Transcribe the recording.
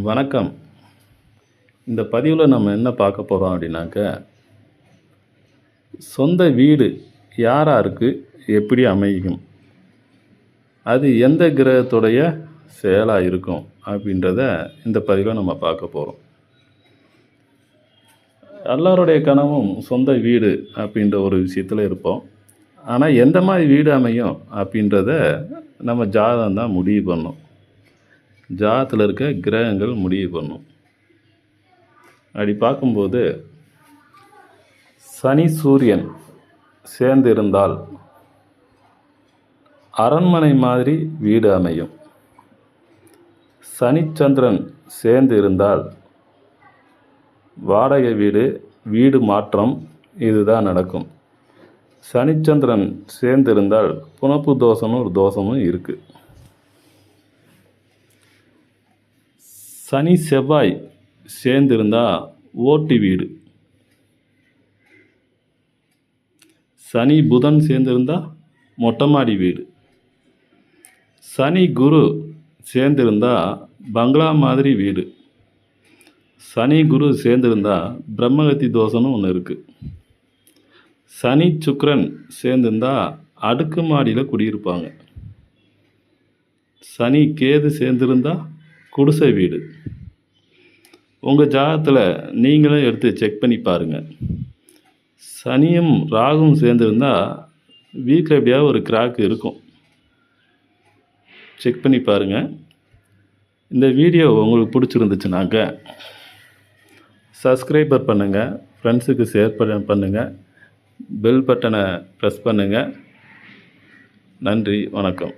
வணக்கம். இந்த பதிவில் நம்ம என்ன பார்க்க போகிறோம் அப்படின்னாக்க, சொந்த வீடு யாராருக்கு எப்படி அமையும், அது எந்த கிரகத்துடைய செயலாக இருக்கும் அப்படின்றத இந்த பதிவில் நம்ம பார்க்க போகிறோம். எல்லாருடைய கனவும் சொந்த வீடு அப்படின்ற ஒரு விஷயத்தில் இருப்போம். ஆனால் எந்த மாதிரி வீடு அமையும் அப்படின்றத நம்ம ஜாதகம் தான் முடிவு பண்ணும். ஜாதகத்தில் இருக்க கிரகங்கள் முடிவு பண்ணும். அப்படி பார்க்கும்போது சனி சூரியன் சேர்ந்து இருந்தால் அரண்மனை மாதிரி வீடு அமையும். சனிச்சந்திரன் சேர்ந்து இருந்தால் வாடகை வீடு, வீடு மாற்றம் இதுதான் நடக்கும். சனிச்சந்திரன் சேர்ந்து இருந்தால் புனப்பு தோஷம்னு ஒரு தோஷமும் இருக்குது. சனி செவ்வாய் சேர்ந்திருந்தால் ஓட்டு வீடு. சனி புதன் சேர்ந்திருந்தால் மொட்டை மாடி வீடு. சனி குரு சேர்ந்திருந்தால் பங்களா மாதிரி வீடு. சனி குரு சேர்ந்திருந்தால் பிரம்மகத்தி தோஷம்னு ஒன்று இருக்குது. சனி சுக்கிரன் சேர்ந்திருந்தால் அடுக்கு மாடியில் குடியிருப்பாங்க. சனி கேது சேர்ந்திருந்தால் குடிசை வீடு. உங்கள் ஜாதகத்தில் நீங்களும் எடுத்து செக் பண்ணி பாருங்கள். சனியும் ராகும் சேர்ந்துருந்தால் வீட்டில் எப்படியாவது ஒரு கிராக் இருக்கும். செக் பண்ணி பாருங்கள். இந்த வீடியோ உங்களுக்கு பிடிச்சிருந்துச்சுனாக்க சப்ஸ்கிரைபர் பண்ணுங்கள், ஃப்ரெண்ட்ஸுக்கு ஷேர் பண்ணுங்கள், பெல் பட்டனை ப்ரெஸ் பண்ணுங்கள். நன்றி, வணக்கம்.